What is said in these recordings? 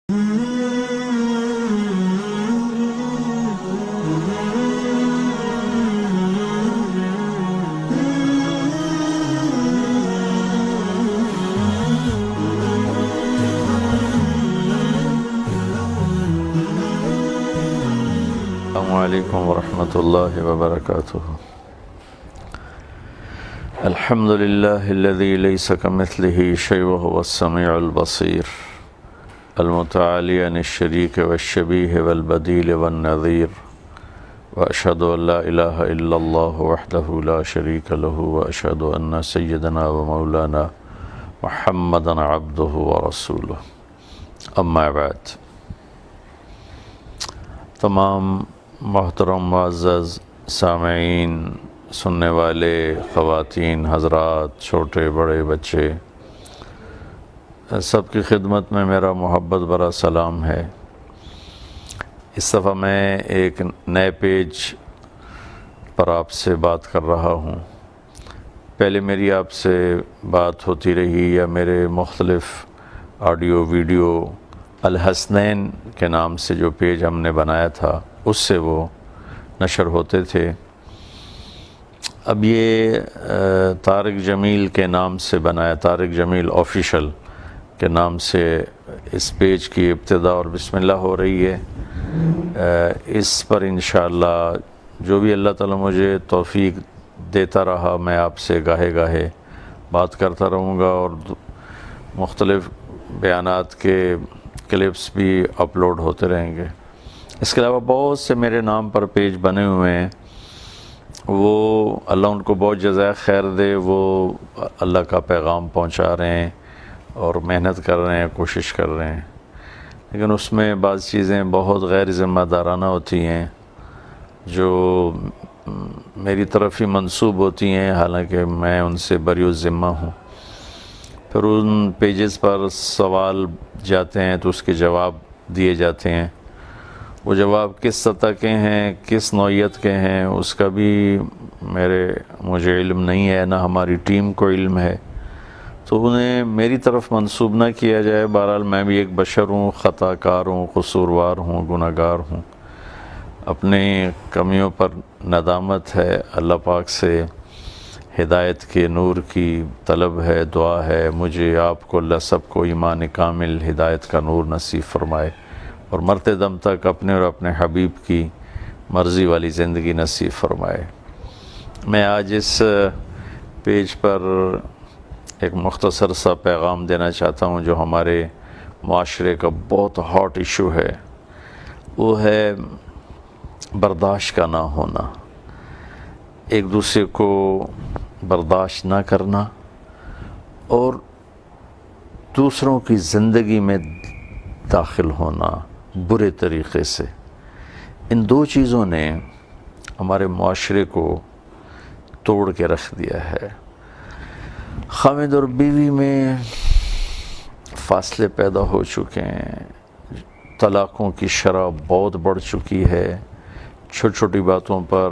السلام علیکم ورحمۃ اللہ وبرکاتہ۔ الحمد للہ الذی لیس کمثلہ شیء وہو السمیع البصیر المتعالی عن الشریک والشبیہ والبدیل والنظیر، واشہد ان لا الہ الا اللہ وحدہ لا شریک لہ، واشہد ان سیدنا ومولانا محمدا عبدہ ورسولہ، اما بعد۔ تمام محترم معزز سامعین، سننے والے خواتین حضرات، چھوٹے بڑے بچے، سب کی خدمت میں میرا محبت بھرا سلام ہے۔ اس دفعہ میں ایک نئے پیج پر آپ سے بات کر رہا ہوں۔ پہلے میری آپ سے بات ہوتی رہی یا میرے مختلف آڈیو ویڈیو الحسنین کے نام سے جو پیج ہم نے بنایا تھا اس سے وہ نشر ہوتے تھے۔ اب یہ طارق جمیل کے نام سے بنایا، طارق جمیل آفیشل کے نام سے اس پیج کی ابتدا اور بسم اللہ ہو رہی ہے۔ اس پر انشاءاللہ جو بھی اللہ تعالیٰ مجھے توفیق دیتا رہا، میں آپ سے گاہے گاہے بات کرتا رہوں گا اور مختلف بیانات کے کلپس بھی اپلوڈ ہوتے رہیں گے۔ اس کے علاوہ بہت سے میرے نام پر پیج بنے ہوئے ہیں، وہ اللہ ان کو بہت جزائے خیر دے، وہ اللہ کا پیغام پہنچا رہے ہیں اور محنت کر رہے ہیں، کوشش کر رہے ہیں، لیکن اس میں بعض چیزیں بہت غیر ذمہ دارانہ ہوتی ہیں جو میری طرف ہی منسوب ہوتی ہیں، حالانکہ میں ان سے بری الذمہ ہوں۔ پھر ان پیجز پر سوال جاتے ہیں تو اس کے جواب دیے جاتے ہیں۔ وہ جواب کس سطح کے ہیں، کس نوعیت کے ہیں، اس کا بھی مجھے علم نہیں ہے، نہ ہماری ٹیم کو علم ہے، تو انہیں میری طرف منسوب نہ کیا جائے۔ بہرحال میں بھی ایک بشر ہوں، خطا کار ہوں، قصوروار ہوں، گناہ گار ہوں، اپنی کمیوں پر ندامت ہے۔ اللہ پاک سے ہدایت کے نور کی طلب ہے، دعا ہے، مجھے آپ کو اللہ سب کو ایمان کامل ہدایت کا نور نصیب فرمائے اور مرتے دم تک اپنے اور اپنے حبیب کی مرضی والی زندگی نصیب فرمائے۔ میں آج اس پیج پر ایک مختصر سا پیغام دینا چاہتا ہوں جو ہمارے معاشرے کا بہت ہاٹ ایشو ہے، وہ ہے برداشت کا نہ ہونا، ایک دوسرے کو برداشت نہ کرنا اور دوسروں کی زندگی میں داخل ہونا برے طریقے سے۔ ان دو چیزوں نے ہمارے معاشرے کو توڑ کے رکھ دیا ہے۔ خاوند اور بیوی میں فاصلے پیدا ہو چکے ہیں، طلاقوں کی شرح بہت بڑھ چکی ہے، چھوٹی چھوٹی باتوں پر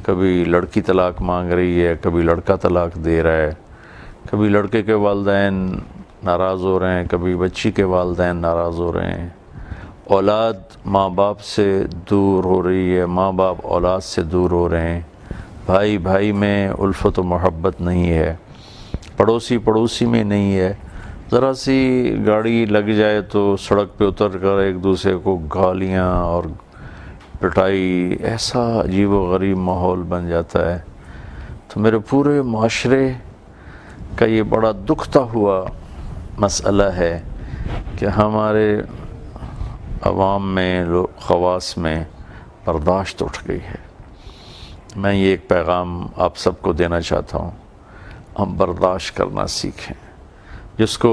کبھی لڑکی طلاق مانگ رہی ہے، کبھی لڑکا طلاق دے رہا ہے، کبھی لڑکے کے والدین ناراض ہو رہے ہیں، کبھی بچی کے والدین ناراض ہو رہے ہیں، اولاد ماں باپ سے دور ہو رہی ہے، ماں باپ اولاد سے دور ہو رہے ہیں، بھائی بھائی میں الفت و محبت نہیں ہے، پڑوسی پڑوسی میں نہیں ہے، ذرا سی گاڑی لگ جائے تو سڑک پہ اتر کر ایک دوسرے کو گالیاں اور پٹائی، ایسا عجیب و غریب ماحول بن جاتا ہے۔ تو میرے پورے معاشرے کا یہ بڑا دکھتا ہوا مسئلہ ہے کہ ہمارے عوام میں، خواص میں برداشت اٹھ گئی ہے۔ میں یہ ایک پیغام آپ سب کو دینا چاہتا ہوں، ہم برداشت کرنا سیکھیں، جس کو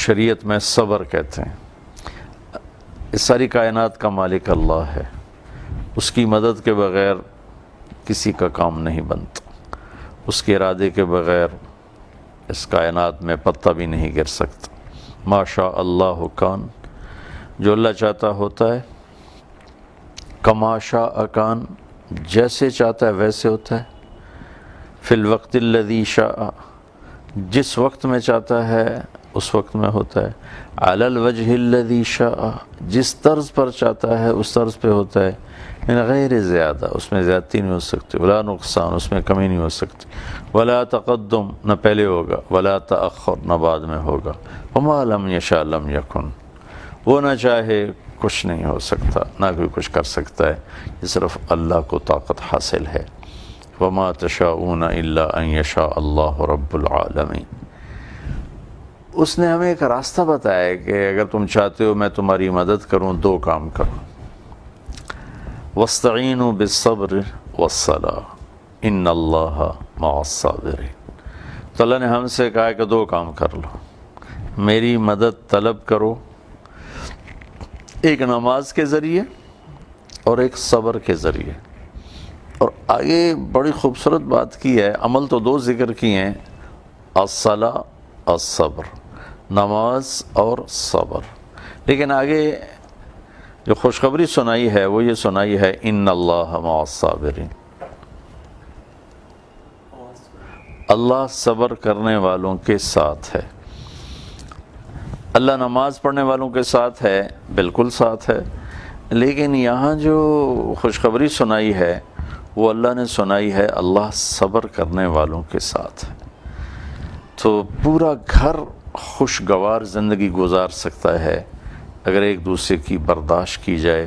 شریعت میں صبر کہتے ہیں۔ اس ساری کائنات کا مالک اللہ ہے، اس کی مدد کے بغیر کسی کا کام نہیں بنتا، اس کے ارادے کے بغیر اس کائنات میں پتہ بھی نہیں گر سکتا۔ ما شاء اللہ کان، جو اللہ چاہتا ہوتا ہے، کما شاء کان، جیسے چاہتا ہے ویسے ہوتا ہے، فی الوقت الذی شاء، جس وقت میں چاہتا ہے اس وقت میں ہوتا ہے، علی الوجہ الذی شاء، جس طرز پر چاہتا ہے اس طرز پہ ہوتا ہے، من غیر زیادہ، اس میں زیادتی نہیں ہو سکتی، ولا نقصان، اس میں کمی نہیں ہو سکتی، ولا تقدم، نہ پہلے ہوگا، ولا تأخر، نہ بعد میں ہوگا، وما لم یشاء لم یکن، وہ نہ چاہے کچھ نہیں ہو سکتا، نہ کوئی کچھ کر سکتا ہے، یہ صرف اللہ کو طاقت حاصل ہے۔ وما تشاءون الا ان یشاء اللہ رب العالمین۔ اس نے ہمیں ایک راستہ بتایا ہے کہ اگر تم چاہتے ہو میں تمہاری مدد کروں، دو کام کرو، وَاسْتَعِينُوا بِالصَّبْرِ وَالصَّلَاةِ إِنَّ اللَّهَ مَعَ الصَّابِرِينَ۔ تو اللہ نے ہم سے کہا کہ دو کام کر لو، میری مدد طلب کرو، ایک نماز کے ذریعے اور ایک صبر کے ذریعے۔ اور آگے بڑی خوبصورت بات کی ہے، عمل تو دو ذکر کی ہیں، الصلاۃ الصبر، نماز اور صبر، لیکن آگے جو خوشخبری سنائی ہے وہ یہ سنائی ہے ان اللہ مع الصابرین، اللہ صبر کرنے والوں کے ساتھ ہے۔ اللہ نماز پڑھنے والوں کے ساتھ ہے، بالکل ساتھ ہے، لیکن یہاں جو خوشخبری سنائی ہے وہ اللہ نے سنائی ہے اللہ صبر کرنے والوں کے ساتھ ہے۔ تو پورا گھر خوشگوار زندگی گزار سکتا ہے اگر ایک دوسرے کی برداشت کی جائے،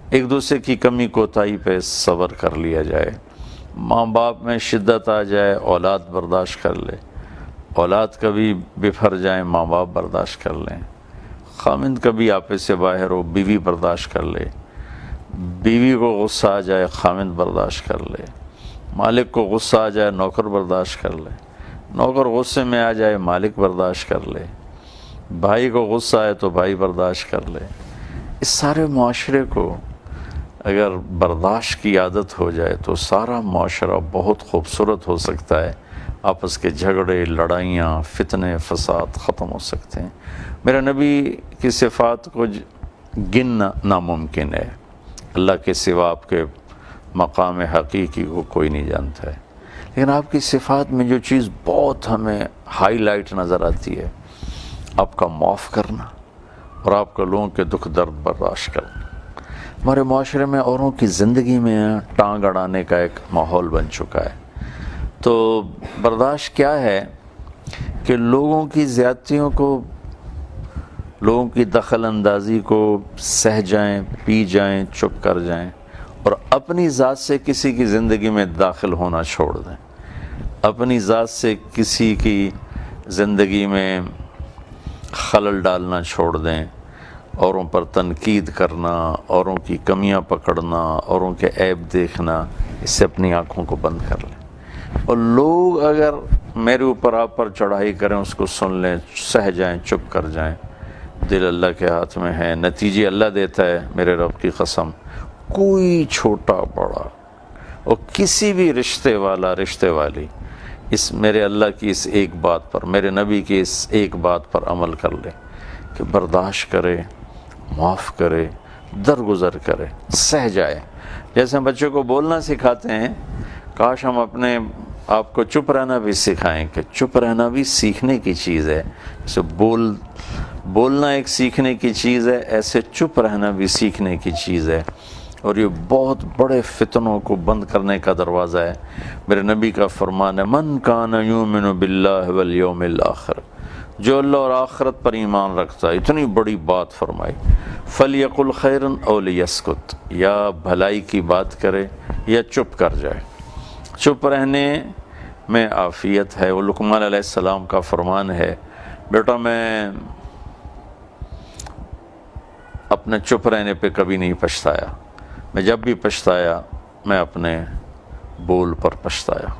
ایک دوسرے کی کمی کوتاہی پہ صبر کر لیا جائے، ماں باپ میں شدت آ جائے اولاد برداشت کر لے، اولاد کبھی بفر جائیں ماں باپ برداشت کر لیں، خامند کبھی آپے سے باہر ہو بیوی برداشت کر لے، بیوی کو غصہ آ جائے خامند برداشت کر لے، مالک کو غصہ آ جائے نوکر برداشت کر لے، نوکر غصے میں آ جائے مالک برداشت کر لے، بھائی کو غصہ آئے تو بھائی برداشت کر لے۔ اس سارے معاشرے کو اگر برداشت کی عادت ہو جائے تو سارا معاشرہ بہت خوبصورت ہو سکتا ہے، آپس کے جھگڑے، لڑائیاں، فتنے، فساد ختم ہو سکتے ہیں۔ میرا نبی کی صفات کو گننا ناممکن ہے، اللہ کے سوا آپ کے مقام حقیقی کو کوئی نہیں جانتا ہے، لیکن آپ کی صفات میں جو چیز بہت ہمیں ہائی لائٹ نظر آتی ہے، آپ کا معاف کرنا اور آپ کا لوگوں کے دکھ درد برداشت کرنا۔ ہمارے معاشرے میں اوروں کی زندگی میں ٹانگ اڑانے کا ایک ماحول بن چکا ہے۔ تو برداشت کیا ہے کہ لوگوں کی زیادتیوں کو، لوگوں کی دخل اندازی کو سہ جائیں، پی جائیں، چپ کر جائیں، اور اپنی ذات سے کسی کی زندگی میں داخل ہونا چھوڑ دیں، اپنی ذات سے کسی کی زندگی میں خلل ڈالنا چھوڑ دیں، اوروں پر تنقید کرنا، اوروں کی کمیاں پکڑنا، اوروں کے عیب دیکھنا، اس سے اپنی آنکھوں کو بند کر لیں۔ اور لوگ اگر میرے اوپر آپ پر چڑھائی کریں اس کو سن لیں، سہ جائیں، چپ کر جائیں، دل اللہ کے ہاتھ میں ہے، نتیجے اللہ دیتا ہے، میرے رب کی قسم، کوئی چھوٹا بڑا اور کسی بھی رشتے والا رشتے والی اس میرے اللہ کی اس ایک بات پر، میرے نبی کی اس ایک بات پر عمل کر لے کہ برداشت کرے، معاف کرے، درگزر کرے، سہ جائے۔ جیسے ہم بچوں کو بولنا سکھاتے ہیں، کاش ہم اپنے آپ کو چپ رہنا بھی سکھائیں کہ چپ رہنا بھی سیکھنے کی چیز ہے۔ جیسے بولنا ایک سیکھنے کی چیز ہے، ایسے چپ رہنا بھی سیکھنے کی چیز ہے، اور یہ بہت بڑے فتنوں کو بند کرنے کا دروازہ ہے۔ میرے نبی کا فرمان ہے، من کان یؤمن باللہ والیوم الآخر، جو اللہ اور آخرت پر ایمان رکھتا ہے، اتنی بڑی بات فرمائی، فلیقل خیرا او لیسکت، یا بھلائی کی بات کرے یا چپ کر جائے۔ چپ رہنے میں عافیت ہے۔ وہ لقمان علیہ السلام کا فرمان ہے، بیٹا میں اپنے چپ رہنے پہ کبھی نہیں پچھتایا، میں جب بھی پچھتایا میں اپنے بول پر پچھتایا۔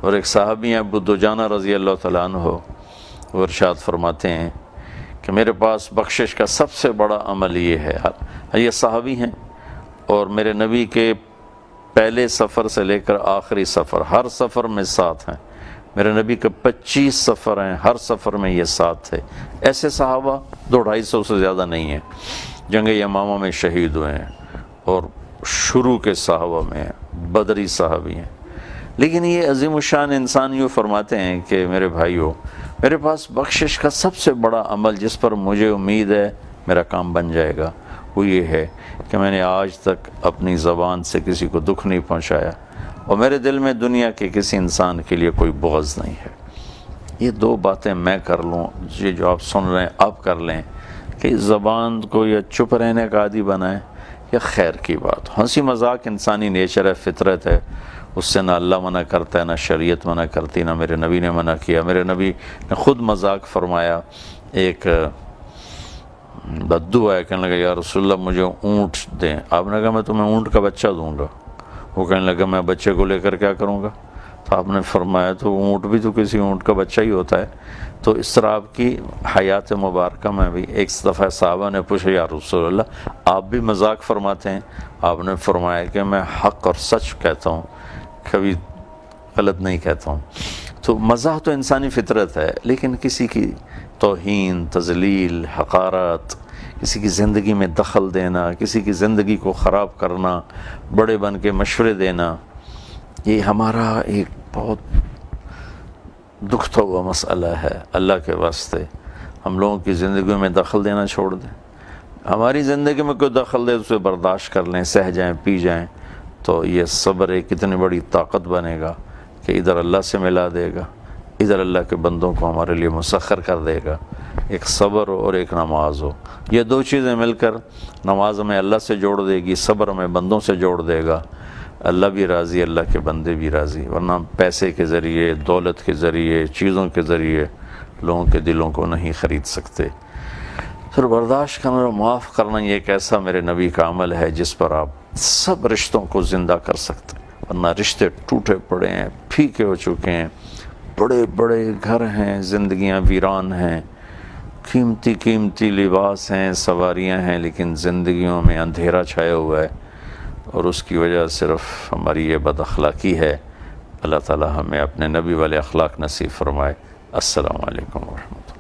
اور ایک صحابی ہیں ابو دجانہ رضی اللہ تعالیٰ عنہ، وہ ارشاد فرماتے ہیں کہ میرے پاس بخشش کا سب سے بڑا عمل یہ ہے، یہ صحابی ہیں اور میرے نبی کے پہلے سفر سے لے کر آخری سفر، ہر سفر میں ساتھ ہیں، میرے نبی کے 25 سفر ہیں، ہر سفر میں یہ ساتھ تھے۔ ایسے صحابہ 200-250 سے زیادہ نہیں ہیں، جنگ یمامہ میں شہید ہوئے ہیں اور شروع کے صحابہ میں بدری صحابی ہیں۔ لیکن یہ عظیم الشان انسان یوں فرماتے ہیں کہ میرے بھائیو، میرے پاس بخشش کا سب سے بڑا عمل جس پر مجھے امید ہے میرا کام بن جائے گا وہ یہ ہے کہ میں نے آج تک اپنی زبان سے کسی کو دکھ نہیں پہنچایا، اور میرے دل میں دنیا کے کسی انسان کے لیے کوئی بغض نہیں ہے۔ یہ دو باتیں میں کر لوں، یہ جو آپ سن رہے ہیں آپ کر لیں، کہ اس زبان کو یا چپ رہنے کا عادی بنائیں یا خیر کی بات۔ ہنسی مذاق انسانی نیچر ہے، فطرت ہے، اس سے نہ اللہ منع کرتا ہے، نہ شریعت منع کرتی، نہ میرے نبی نے منع کیا۔ میرے نبی نے خود مذاق فرمایا، ایک بدو ہے، کہنے لگا یا رسول اللہ مجھے اونٹ دیں۔ آپ نے کہا میں تمہیں اونٹ کا بچہ دوں گا۔ وہ کہنے لگا میں بچے کو لے کر کیا کروں گا؟ تو آپ نے فرمایا تو اونٹ بھی تو کسی اونٹ کا بچہ ہی ہوتا ہے۔ تو اس طرح آپ کی حیات مبارکہ میں بھی ایک دفعہ صحابہ نے پوچھا یا رسول اللہ آپ بھی مذاق فرماتے ہیں؟ آپ نے فرمایا کہ میں حق اور سچ کہتا ہوں، کبھی غلط نہیں کہتا ہوں۔ تو مزاح تو انسانی فطرت ہے، لیکن کسی کی توہین، تذلیل، حقارت، کسی کی زندگی میں دخل دینا، کسی کی زندگی کو خراب کرنا، بڑے بن کے مشورے دینا، یہ ہمارا ایک بہت دکھتا ہوا مسئلہ ہے۔ اللہ کے واسطے ہم لوگوں کی زندگیوں میں دخل دینا چھوڑ دیں۔ ہماری زندگی میں کوئی دخل دے اسے برداشت کر لیں، سہ جائیں، پی جائیں، تو یہ صبر ایک کتنی بڑی طاقت بنے گا کہ ادھر اللہ سے ملا دے گا، ادھر اللہ کے بندوں کو ہمارے لیے مسخر کر دے گا۔ ایک صبر ہو اور ایک نماز ہو، یہ دو چیزیں مل کر نماز ہمیں اللہ سے جوڑ دے گی، صبر ہمیں بندوں سے جوڑ دے گا۔ اللہ بھی راضی، اللہ کے بندے بھی راضی، ورنہ پیسے کے ذریعے، دولت کے ذریعے، چیزوں کے ذریعے لوگوں کے دلوں کو نہیں خرید سکتے۔ پھر برداشت کرنا اور معاف کرنا یہ ایک ایسا میرے نبی کا عمل ہے جس پر آپ سب رشتوں کو زندہ کر سکتے ہیں، ورنہ رشتے ٹوٹے پڑے ہیں، پھیکے ہو چکے ہیں، بڑے بڑے گھر ہیں، زندگیاں ویران ہیں، قیمتی قیمتی لباس ہیں، سواریاں ہیں، لیکن زندگیوں میں اندھیرا چھایا ہوا ہے، اور اس کی وجہ صرف ہماری یہ بد اخلاقی ہے۔ اللہ تعالی ہمیں اپنے نبی والے اخلاق نصیب فرمائے۔ السلام علیکم ورحمۃ اللہ۔